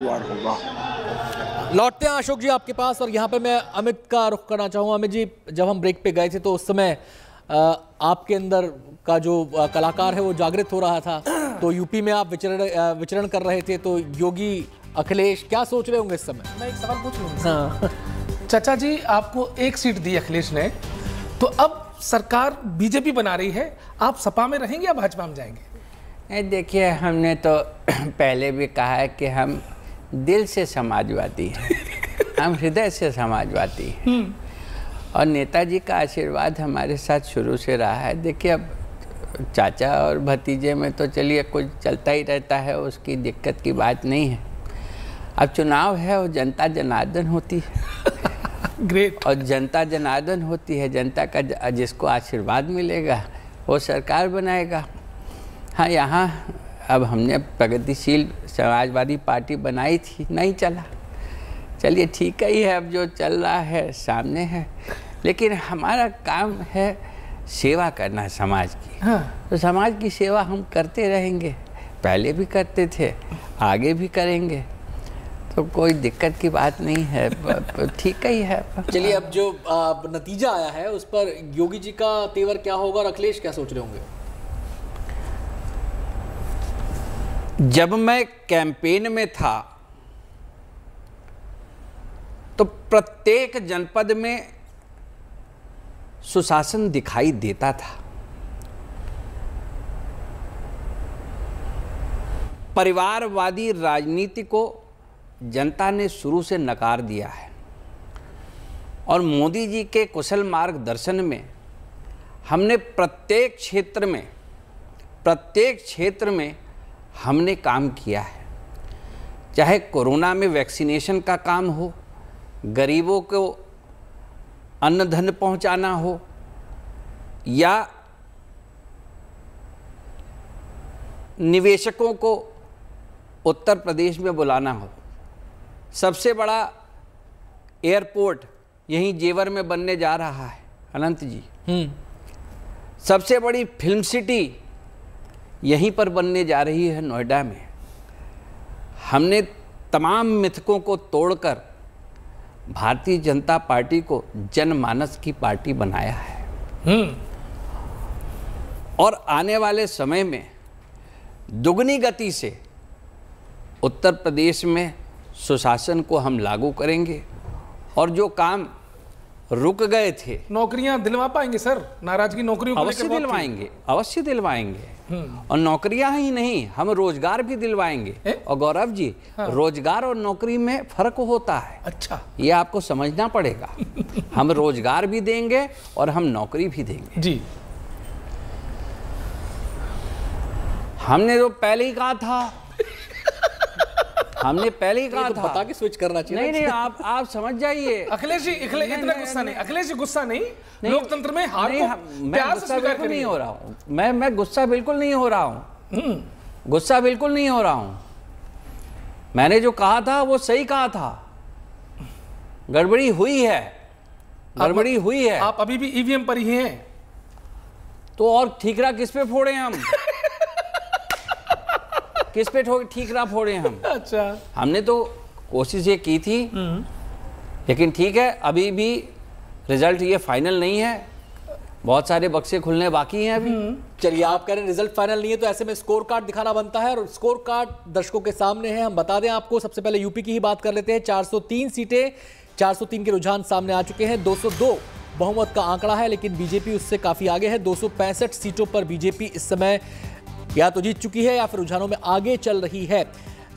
होगा। लौटते हैं अशोक जी आपके पास, और यहाँ पे मैं अमित का रुख करना चाहूँगा। अमित जी, जब हम ब्रेक पे गए थे तो उस समय आपके अंदर का जो कलाकार है वो जागृत हो रहा था। तो यूपी में आप विचरण कर रहे थे, तो योगी अखिलेश क्या सोच रहे होंगे इस समय? मैं एक सवाल पूछ लूँ। चाचा जी, आपको एक सीट दी अखिलेश ने, तो अब सरकार बीजेपी बना रही है, आप सपा में रहेंगे या भाजपा में जाएंगे? देखिए, हमने तो पहले भी कहा है कि हम दिल से समाजवादी हैं, हम हृदय से समाजवादी हैं, और नेताजी का आशीर्वाद हमारे साथ शुरू से रहा है। देखिए, अब चाचा और भतीजे में तो चलिए कुछ चलता ही रहता है, उसकी दिक्कत की बात नहीं है। अब चुनाव है और जनता जनार्दन होती है। ग्रेट। और जनता जनार्दन होती है, जनता का जिसको आशीर्वाद मिलेगा वो सरकार बनाएगा। हाँ, यहाँ अब हमने प्रगतिशील समाजवादी पार्टी बनाई थी, नहीं चला, चलिए ठीक ही है, अब जो चल रहा है सामने है, लेकिन हमारा काम है सेवा करना समाज की। हाँ। तो समाज की सेवा हम करते रहेंगे, पहले भी करते थे, आगे भी करेंगे, तो कोई दिक्कत की बात नहीं है, ठीक ही है। चलिए, अब जो नतीजा आया है उस पर योगी जी का तेवर क्या होगा और अखिलेश क्या सोच रहे होंगे? जब मैं कैंपेन में था तो प्रत्येक जनपद में सुशासन दिखाई देता था। परिवारवादी राजनीति को जनता ने शुरू से नकार दिया है, और मोदी जी के कुशल मार्गदर्शन में हमने प्रत्येक क्षेत्र में हमने काम किया है। चाहे कोरोना में वैक्सीनेशन का काम हो, गरीबों को अन्न धन पहुंचाना हो, या निवेशकों को उत्तर प्रदेश में बुलाना हो। सबसे बड़ा एयरपोर्ट यहीं जेवर में बनने जा रहा है, अनंत जी। सबसे बड़ी फिल्म सिटी यहीं पर बनने जा रही है, नोएडा में। हमने तमाम मिथकों को तोड़कर भारतीय जनता पार्टी को जनमानस की पार्टी बनाया है, और आने वाले समय में दुगनी गति से उत्तर प्रदेश में सुशासन को हम लागू करेंगे, और जो काम रुक गए थे, नौकरियां दिलवा पाएंगे सर? नाराजगी नौकरियों को अवश्य दिलवाएंगे, अवश्य दिलवाएंगे। और नौकरियां ही नहीं, हम रोजगार भी दिलवाएंगे। और गौरव जी, हाँ। रोजगार और नौकरी में फर्क होता है। अच्छा, ये आपको समझना पड़ेगा। हम रोजगार भी देंगे और हम नौकरी भी देंगे जी। हमने तो पहले ही कहा था, हमने पहले ही कहा तो था। बता के स्विच करना चाहिए। नहीं, आप समझ जाइए। अखिलेश जी, इतना गुस्सा नहीं, अखिलेश जी गुस्सा नहीं। लोकतंत्र में हार को मैं प्यार से गुस्सा स्वीकार बिल्कुल नहीं करिए। हो रहा हूँ, मैं गुस्सा बिल्कुल नहीं हो रहा हूँ, गुस्सा बिल्कुल नहीं हो रहा हूँ। मैंने जो कहा था वो सही कहा था। गड़बड़ी हुई है, गड़बड़ी हुई है। आप अभी भी ईवीएम पर ही हैं। तो और ठीकरा किस पे फोड़े हम? किस पे ठीकरा फोड़े हम? अच्छा, हमने तो कोशिश ये की थी, लेकिन ठीक है, अभी भी रिजल्ट ये फाइनल नहीं है, बहुत सारे बक्से खुलने बाकी हैं अभी। चलिए, आप कह रहे हैं रिजल्ट फाइनल नहीं है, तो ऐसे में स्कोर कार्ड दिखाना बनता है, और स्कोर कार्ड दर्शकों के सामने है। हम बता दें आपको, सबसे पहले यूपी की ही बात कर लेते हैं। 403 सीटें, 403 के रुझान सामने आ चुके हैं। 202 बहुमत का आंकड़ा है, लेकिन बीजेपी उससे काफी आगे है। 265 सीटों पर बीजेपी इस समय या तो जीत चुकी है या फिर रुझानों में आगे चल रही है।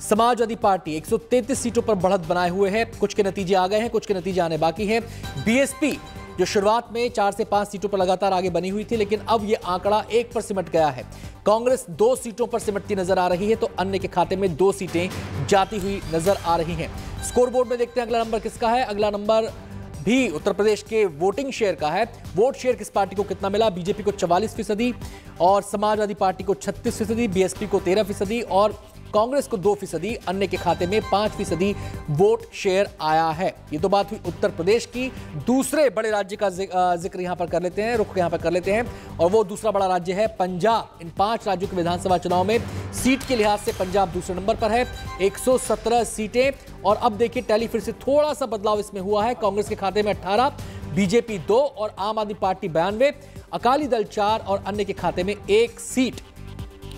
समाजवादी पार्टी 133 सीटों पर बढ़त बनाए हुए है। कुछ के नतीजे आ गए हैं, कुछ के नतीजे आने बाकी हैं। बीएसपी जो शुरुआत में 4 से 5 सीटों पर लगातार आगे बनी हुई थी, लेकिन अब यह आंकड़ा 1 पर सिमट गया है। कांग्रेस 2 सीटों पर सिमटती नजर आ रही है, तो अन्य के खाते में 2 सीटें जाती हुई नजर आ रही हैं। स्कोरबोर्ड में देखते हैं अगला नंबर किसका है। अगला नंबर भी उत्तर प्रदेश के वोटिंग शेयर का है। वोट शेयर किस पार्टी को कितना मिला? बीजेपी को 44%, और समाजवादी पार्टी को 36%, बीएसपी को 13%, और कांग्रेस को 2%, अन्य के खाते में 5% वोट शेयर आया है। ये तो बात हुई उत्तर प्रदेश की। दूसरे बड़े राज्य का जिक्र यहां पर कर लेते हैं, रुख यहां पर कर लेते हैं, और वो दूसरा बड़ा राज्य है पंजाब। इन 5 राज्यों के विधानसभा चुनाव में सीट के लिहाज से पंजाब दूसरे नंबर पर है, 117 सीटें। और अब देखिए टैली फिर से थोड़ा सा बदलाव इसमें हुआ है। कांग्रेस के खाते में 18, बीजेपी 2 और आम आदमी पार्टी 92, अकाली दल 4 और अन्य के खाते में 1 सीट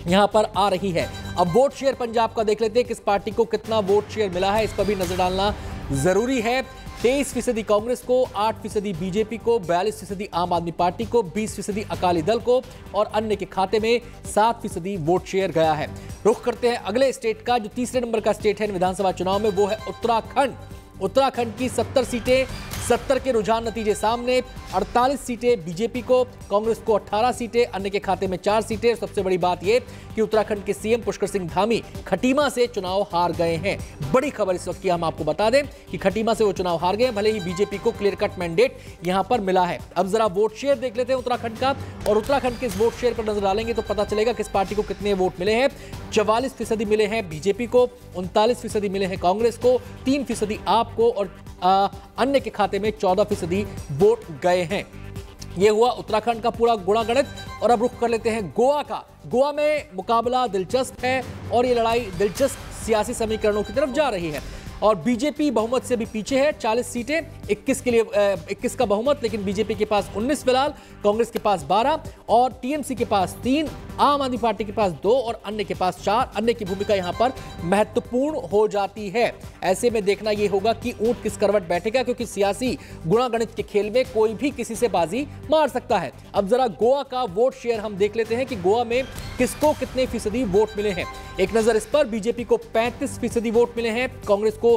यहां पर आ रही है। अब वोट शेयर पंजाब का देख लेते हैं, किस पार्टी को कितना वोट शेयर मिला है, इस पर भी नजर डालना जरूरी है। 23% कांग्रेस को, 8% बीजेपी को, 42% आम आदमी पार्टी को, 20% अकाली दल को और अन्य के खाते में 7% वोट शेयर गया है। रुख करते हैं अगले स्टेट का, जो तीसरे नंबर का स्टेट है विधानसभा चुनाव में, वो है उत्तराखंड। उत्तराखंड की 70 सीटें, 70 के रुझान नतीजे सामने। 48 सीटें बीजेपी को, कांग्रेस को 18 सीटें, अन्य के खाते में 4 सीटें। सबसे बड़ी बात यह कि उत्तराखंड के सीएम पुष्कर सिंह धामी खटीमा से चुनाव हार गए हैं। बड़ी खबर इस वक्त की हम आपको बता दें कि खटीमा से वो चुनाव हार गए, भले ही बीजेपी को क्लियर कट मैंडेट यहां पर मिला है। अब जरा वोट शेयर देख लेते हैं उत्तराखंड का, और उत्तराखंड के इस वोट शेयर पर नजर डालेंगे तो पता चलेगा किस पार्टी को कितने वोट मिले हैं। 44% मिले हैं बीजेपी को, 39% मिले हैं कांग्रेस को, 3% आपको और अन्य के खाते में 14% वोट गए हैं। यह हुआ उत्तराखंड का पूरा गुणागणित। और अब रुख कर लेते हैं गोवा का। गोवा में मुकाबला दिलचस्प है और ये लड़ाई दिलचस्प सियासी समीकरणों की तरफ जा रही है। और बीजेपी बहुमत से भी पीछे है, 40 सीटें, 21 का बहुमत, लेकिन बीजेपी के पास 19 फिलहाल, कांग्रेस के पास 12 और टीएमसी के पास 3, आम आदमी पार्टी के पास 2 और अन्य के पास 4। अन्य की भूमिका यहां पर महत्वपूर्ण हो जाती है। ऐसे में देखना यह होगा कि ऊंट किस करवट बैठेगा, क्योंकि सियासी गुणागणित के खेल में कोई भी किसी से बाजी मार सकता है। अब जरा गोवा का वोट शेयर हम देख लेते हैं कि गोवा में किसको कितने फीसदी वोट मिले हैं। एक नजर इस पर, बीजेपी को 35% वोट मिले हैं, कांग्रेस को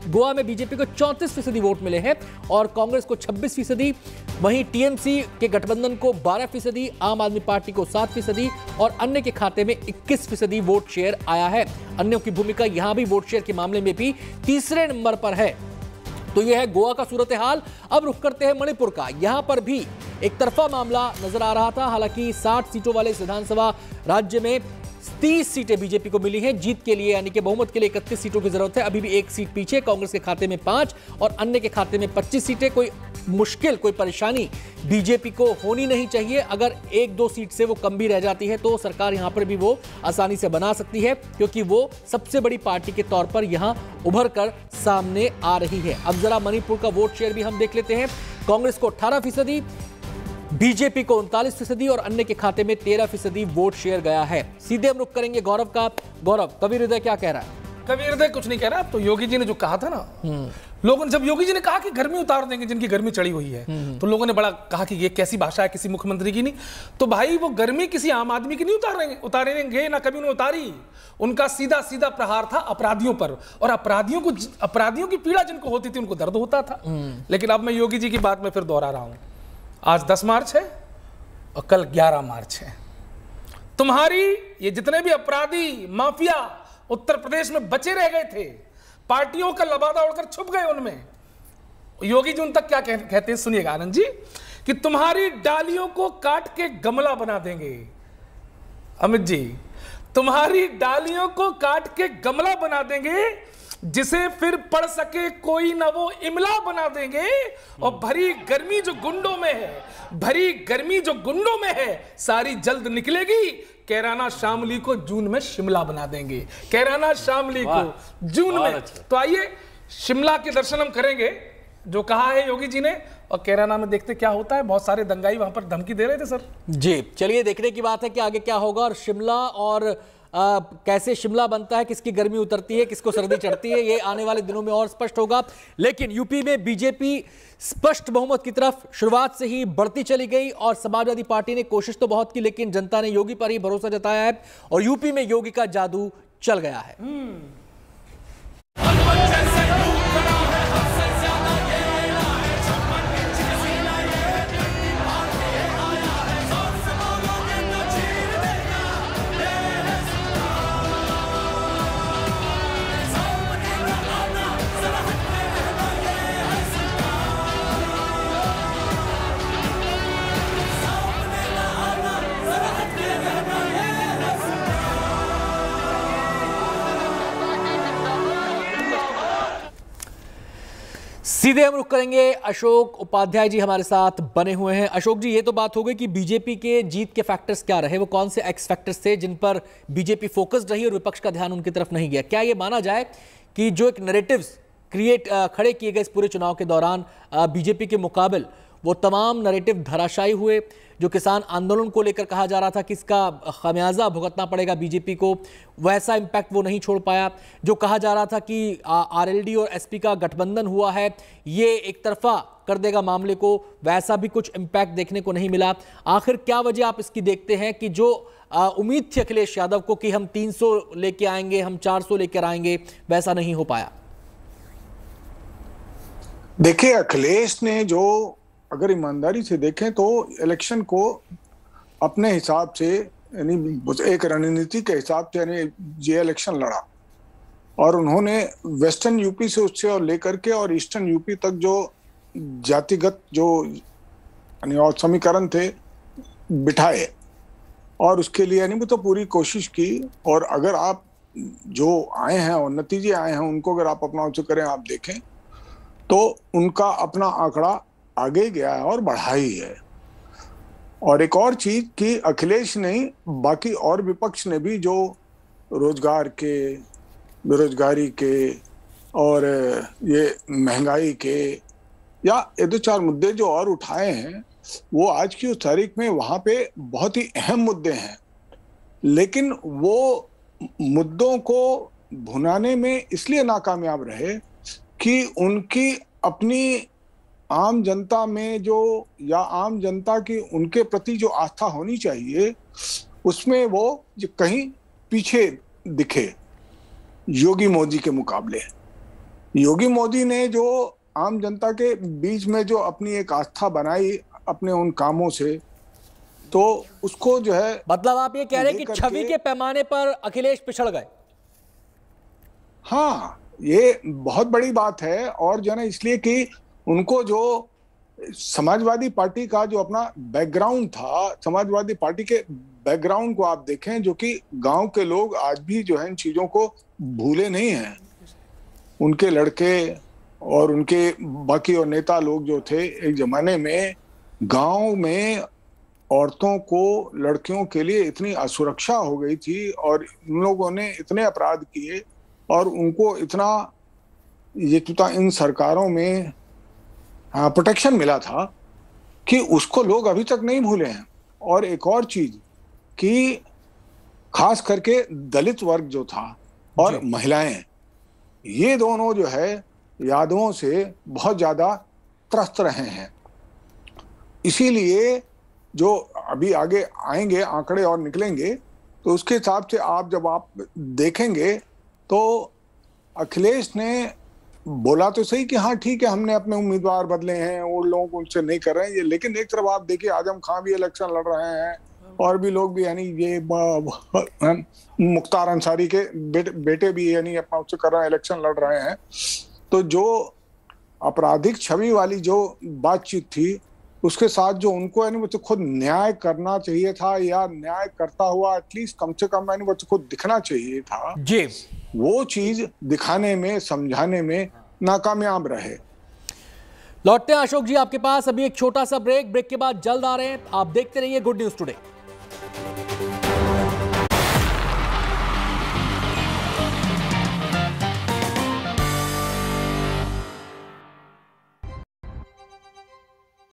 गोवा में बीजेपी को 34% वोट मिले हैं और कांग्रेस को 26%। वहीं टीएमसी के गठबंधन को 12%, आम आदमी पार्टी को 7% और अन्य के खाते में 21% वोट शेयर आया है। अन्यों की भूमिका यहां भी वोट शेयर के मामले में भी तीसरे नंबर पर है। तो यह है गोवा का सूरत हाल। अब रुख करते हैं मणिपुर का। यहां पर भी एक तरफा मामला नजर आ रहा था। हालांकि 60 सीटों वाले इस विधानसभा राज्य में 30 सीटें बीजेपी को मिली हैं जीत के लिए, यानी कि बहुमत के लिए 31 सीटों की जरूरत है। अभी भी 1 सीट पीछे, कांग्रेस के खाते में 5 और अन्य के खाते में 25 सीटें। कोई मुश्किल, कोई परेशानी बीजेपी को होनी नहीं चाहिए। अगर 1-2 सीट से वो कम भी रह जाती है तो सरकार यहां पर भी वो आसानी से बना सकती है, क्योंकि वो सबसे बड़ी पार्टी के तौर पर यहां उभर कर सामने आ रही है। अब जरा मणिपुर का वोट शेयर भी हम देख लेते हैं। कांग्रेस को 18%, बीजेपी को 39% और अन्य के खाते में 13% वोट शेयर गया है। सीधे हम रुख करेंगे गौरव का। गौरव, कबीर हृदय क्या कह रहा है? कबीर हृदय कुछ नहीं कह रहा। तो योगी जी ने जो कहा था ना, लोगों ने, जब योगी जी ने कहा कि गर्मी उतार देंगे जिनकी गर्मी चढ़ी हुई है, तो लोगों ने बड़ा कहा कि ये कैसी भाषा है, किसी मुख्यमंत्री की नहीं। तो भाई वो गर्मी किसी आम आदमी की नहीं उतारेंगे ना कभी उन्होंने उतारी। उनका सीधा सीधा प्रहार था अपराधियों पर, और अपराधियों की पीड़ा जिनको होती थी उनको दर्द होता था। लेकिन अब मैं योगी जी की बात में फिर दोहरा रहा हूं। आज 10 मार्च है और कल 11 मार्च है। तुम्हारी ये जितने भी अपराधी माफिया उत्तर प्रदेश में बचे रह गए थे, पार्टियों का लबादा उड़कर छुप गए उनमें। योगी जी उन तक क्या कहते हैं, सुनिएगा आनंद जी, कि तुम्हारी डालियों को काट के गमला बना देंगे। अमित जी, तुम्हारी डालियों को काट के गमला बना देंगे, जिसे फिर पढ़ सके कोई ना वो इमला बना देंगे। और भरी गर्मी जो गुंडों में है सारी जल्द निकलेगी। कैराना शामली को जून में शिमला बना देंगे। कैराना शामली को जून में। तो आइए शिमला के दर्शन हम करेंगे जो कहा है योगी जी ने, और कैराना में देखते क्या होता है। बहुत सारे दंगाई वहां पर धमकी दे रहे थे सर जी। चलिए देखने की बात है कि आगे क्या होगा, और शिमला और कैसे शिमला बनता है, किसकी गर्मी उतरती है, किसको सर्दी चढ़ती है, ये आने वाले दिनों में और स्पष्ट होगा। लेकिन यूपी में बीजेपी स्पष्ट बहुमत की तरफ शुरुआत से ही बढ़ती चली गई, और समाजवादी पार्टी ने कोशिश तो बहुत की, लेकिन जनता ने योगी पर ही भरोसा जताया है और यूपी में योगी का जादू चल गया है। सीधे हम रुख करेंगे, अशोक उपाध्याय जी हमारे साथ बने हुए हैं। अशोक जी, ये तो बात हो गई कि बीजेपी के जीत के फैक्टर्स क्या रहे, वो कौन से एक्स फैक्टर्स थे जिन पर बीजेपी फोकस्ड रही और विपक्ष का ध्यान उनकी तरफ नहीं गया। क्या ये माना जाए कि जो एक नैरेटिव्स खड़े किए गए इस पूरे चुनाव के दौरान बीजेपी के मुकाबले, वो तमाम नैरेटिव धराशायी हुए? जो किसान आंदोलन को लेकर कहा जा रहा था कि इसका खमियाजा भुगतना पड़ेगा बीजेपी को, वैसा इम्पैक्ट वो नहीं छोड़ पाया। जो कहा जा रहा था कि आरएलडी और एसपी का गठबंधन हुआ है, ये एक तरफा कर देगा मामले को, वैसा भी कुछ इम्पैक्ट देखने को नहीं मिला। आखिर क्या वजह आप इसकी देखते हैं कि जो उम्मीद थी अखिलेश यादव को कि हम 300 लेके आएंगे, हम 400 लेकर आएंगे, वैसा नहीं हो पाया? देखिए, अखिलेश ने जो, अगर ईमानदारी से देखें तो इलेक्शन को अपने हिसाब से, यानी एक रणनीति के हिसाब से, यानी ये इलेक्शन लड़ा और उन्होंने वेस्टर्न यूपी से उससे और लेकर के और ईस्टर्न यूपी तक जो जातिगत जो यानी और समीकरण थे बिठाए और उसके लिए यानी वो तो पूरी कोशिश की। और अगर आप जो आए हैं और नतीजे आए हैं उनको अगर आप अपना उसे करें, आप देखें तो उनका अपना आंकड़ा आगे गया है और बढ़ा ही है। और एक और चीज कि अखिलेश नहीं, बाकी और विपक्ष ने भी जो रोजगार के, बेरोजगारी के और ये महंगाई के या ये 2-4 मुद्दे जो और उठाए हैं, वो आज की उस तारीख में वहां पे बहुत ही अहम मुद्दे हैं। लेकिन वो मुद्दों को भुनाने में इसलिए नाकामयाब रहे कि उनकी अपनी आम जनता में जो, या आम जनता की उनके प्रति जो आस्था होनी चाहिए, उसमें वो जो कहीं पीछे दिखे योगी मोदी के मुकाबले। योगी मोदी ने जो आम जनता के बीच में जो अपनी एक आस्था बनाई अपने उन कामों से, तो उसको जो है, मतलब आप ये कह रहे हैं कि छवि के पैमाने पर अखिलेश पिछड़ गए? हाँ, ये बहुत बड़ी बात है। और जो है ना, इसलिए कि उनको जो समाजवादी पार्टी का जो अपना बैकग्राउंड था, समाजवादी पार्टी के बैकग्राउंड को आप देखें, जो कि गांव के लोग आज भी जो है इन चीजों को भूले नहीं हैं। उनके लड़के और उनके बाकी और नेता लोग जो थे, एक जमाने में गांव में औरतों को, लड़कियों के लिए इतनी असुरक्षा हो गई थी और उन लोगों ने इतने अपराध किए और उनको इतना ये इन सरकारों में प्रोटेक्शन मिला था कि उसको लोग अभी तक नहीं भूले हैं। और एक और चीज कि खास करके दलित वर्ग जो था और महिलाएं, ये दोनों जो है यादवों से बहुत ज्यादा त्रस्त रहे हैं। इसीलिए जो अभी आगे आएंगे आंकड़े और निकलेंगे, तो उसके हिसाब से आप जब आप देखेंगे तो अखिलेश ने बोला तो सही कि हाँ ठीक है, हमने अपने उम्मीदवार बदले हैं, वो लोग उनसे नहीं कर रहे हैं ये, लेकिन एक तरफ आप देखिए आजम खान भी इलेक्शन लड़ रहे हैं और भी लोग भी, यानी ये मुख्तार अंसारी के बेटे भी यानी अपना उससे कर रहे हैं, इलेक्शन लड़ रहे हैं। तो जो आपराधिक छवि वाली जो बातचीत थी, उसके साथ जो उनको यानी वो तो खुद न्याय करना चाहिए था, या न्याय करता हुआ एटलीस्ट कम से कम यानी वो तो खुद दिखना चाहिए था जी, वो चीज दिखाने में, समझाने में नाकामयाब रहे। लौटते हैं अशोक जी आपके पास, अभी एक छोटा सा ब्रेक के बाद जल्द आ रहे हैं। आप देखते रहिए गुड न्यूज टुडे।